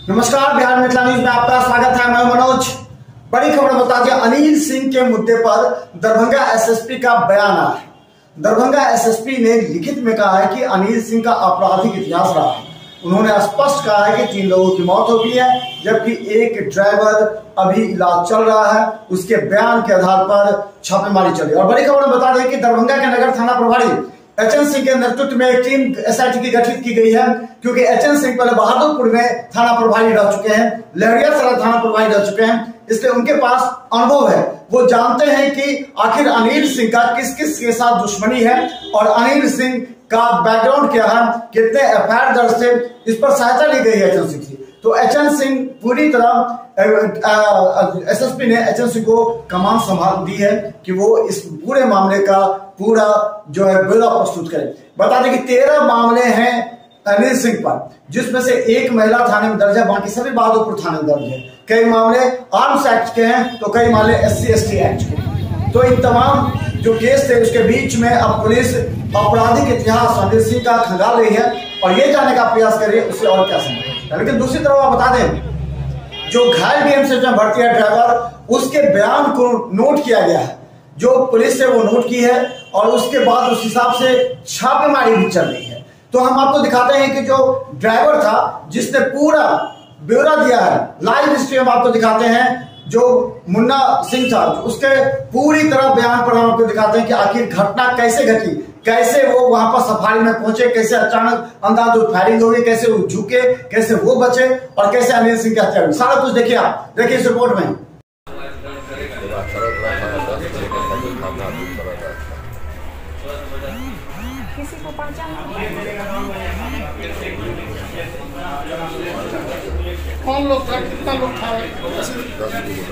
नमस्कार, बिहार मिथिला न्यूज में आपका स्वागत है। मैं मनोज। बड़ी खबर बता दें, अनिल सिंह के मुद्दे पर दरभंगा एसएसपी का बयान आया है। दरभंगा एसएसपी ने लिखित में कहा है कि अनिल सिंह का आपराधिक इतिहास रहा है। उन्होंने स्पष्ट कहा है कि 3 लोगों की मौत हो गई है, जबकि एक ड्राइवर अभी इलाज चल रहा है। उसके बयान के आधार पर छापेमारी चली। और बड़ी खबर बता दें कि दरभंगा के नगर थाना प्रभारी एचएन सिंह के नेतृत्व में एक टीम एसआईटी की गठित की गई है, क्योंकि एचएन सिंह पहले बहादुरपुर में थाना प्रभारी रह चुके हैं, लहरियासराय थाना प्रभारी रह चुके हैं, इसलिए उनके पास अनुभव है। वो जानते हैं कि आखिर अनिल सिंह का किस किस के साथ दुश्मनी है और अनिल सिंह का बैकग्राउंड क्या है, कितने एफआईआर दर्ज थे, इस पर सहायता ली गई है एचएन सिंह की। तो एचएन सिंह पूरी तरह एसएसपी ने एचएन सिंह को कमान संभाल दी है कि वो इस पूरे मामले का पूरा जो है ब्यौरा प्रस्तुत करें। बता दें कि 13 मामले हैं अनिल सिंह पर, जिसमें से एक महिला थाने में दर्ज है, बाकी सभी बहादुरपुर थाने में दर्ज है। कई मामले आर्म्स एक्ट के हैं तो कई मामले SC/ST एक्ट के। तो इन तमाम जो केस थे उसके बीच में अब पुलिस आपराधिक इतिहास अनिल सिंह का खंगाल रही है और ये जानने का प्रयास कर रही है उससे और क्या संभव है। लेकिन दूसरी तरफ आप बता दें, जो घायल BMC में भर्ती है ड्राइवर, उसके बयान को नोट किया गया है, जो पुलिस से वो नोट की है और उसके बाद उस हिसाब से छापेमारी भी चल रही है। तो हम आपको दिखाते हैं कि जो ड्राइवर था जिसने पूरा ब्यौरा दिया है, लाइव हिस्ट्री हम आपको दिखाते हैं। जो मुन्ना सिंह था उसके पूरी तरह बयान पर हम आपको दिखाते हैं कि आखिर घटना कैसे घटी, कैसे वो वहां पर सफारी में पहुंचे, कैसे अचानक अंधाधुंध फायरिंग हो गई, कैसे वो झुके, कैसे वो बचे और कैसे अनिल सिंह की हत्या हुई। सारा कुछ देखिए, आप देखिए इस रिपोर्ट में। किसी को पहचान कौन लोग था, कितना लोग था? 10 मोटरसाइकिल।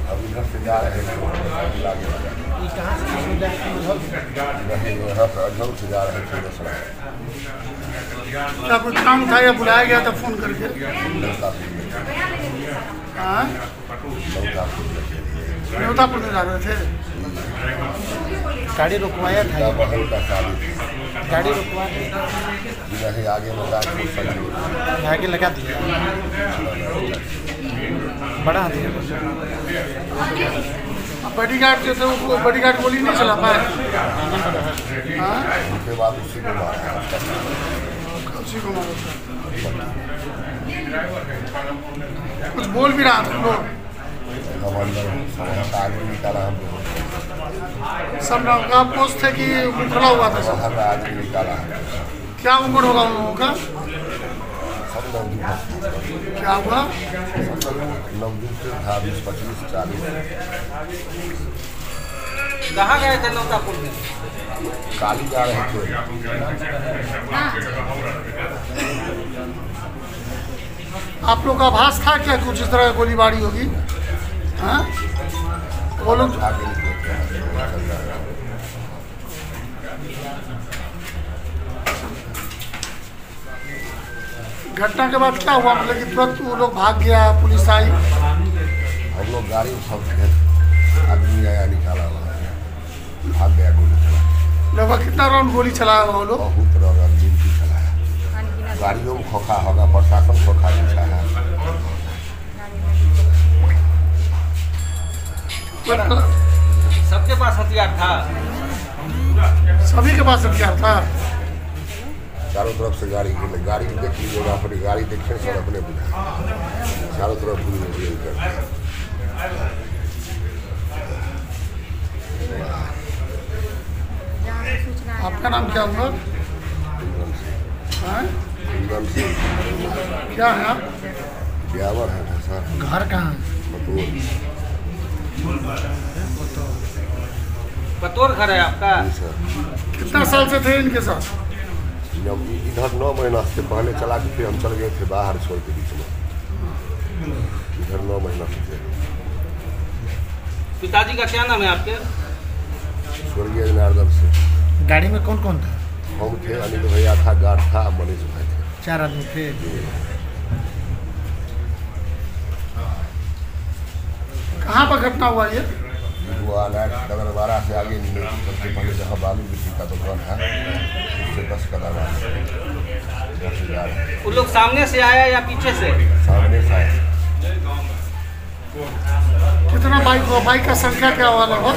अब इधर से जा रहे हैं, कहाँ से अजहर से जा रहे थे दसरा। क्या कोई काम था या बुलाया गया था फोन करके? हाँ, न्योतापुर में जा रहे थे। गाड़ी रुकवाया था, गाड़ी रुकवा आगे आगे लगा दिया, बढ़ा दिया। बॉडीगार्ड जो थे वो बॉडीगार्ड गोली नहीं चला पाया। उसके बाद उसी को मारा, उसी को मारा। कुछ बोल भी रहा था वो, आदमी निकाला हम सब का पोस्ट थे कि खुला हुआ था सब? आदमी निकाला। क्या उम्र होगा उन लोगों का? सब नवदूत क्या हुआ? नवदूत था 20, 25, 40। कहाँ गए थे न्योतापुर में? काली जा रहे थे। आप लोग का आभास था क्या कुछ इस तरह गोलीबारी होगी? हाँ, वो लोग आगे निकले। घटना के बाद क्या हुआ, मतलब कि तुरंत वो लोग भाग गया, पुलिस आई? हम लोग गाड़ी सब आदमी आया, निकाला, भाग गया, गोली चला। लगभग कितना राउंड गोली चलाया वो लोग? बहुत राउंड गिनती चलाया। गाड़ियों में खोखा होगा, प्रशासन खोखा पूछा है। सबके पास हथियार था? सभी के पास हथियार था। चारों तरफ से गाड़ी देख लीजिएगा, अपनी गाड़ी देखिए सर, अपने बुझा चारों तरफ भूल करते। आपका नाम क्या हुआ? क्या है आप? ब्यावर है सर। घर कहाँ है? पतोर घर है आपका? सर कितना साल से थे इनके साथ? इधर 9 महीना से पहले चला के फिर हम चल गए थे बाहर छोड़ के, बीच में इधर 9 महीना से थे। पिताजी का क्या नाम है आपके? स्वर्गीय जनार्दन से। गाड़ी में कौन कौन था? हम थे, अनिल भैया था, गार्ड था, मनीष भाई थे। 4 आदमी थे। कहाँ पर घटना हुआ ये? डगरवाड़ा से आगे सबसे पहले जहाँ बालू गिट्टी का दुकान है उससे 10 कदम आगे से आ रहे थे। वो लोग सामने से आया या पीछे से? सामने से आए। कितना बाइक हुआ? बाइक का संख्या क्या हुआ लगभग?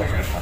10 था।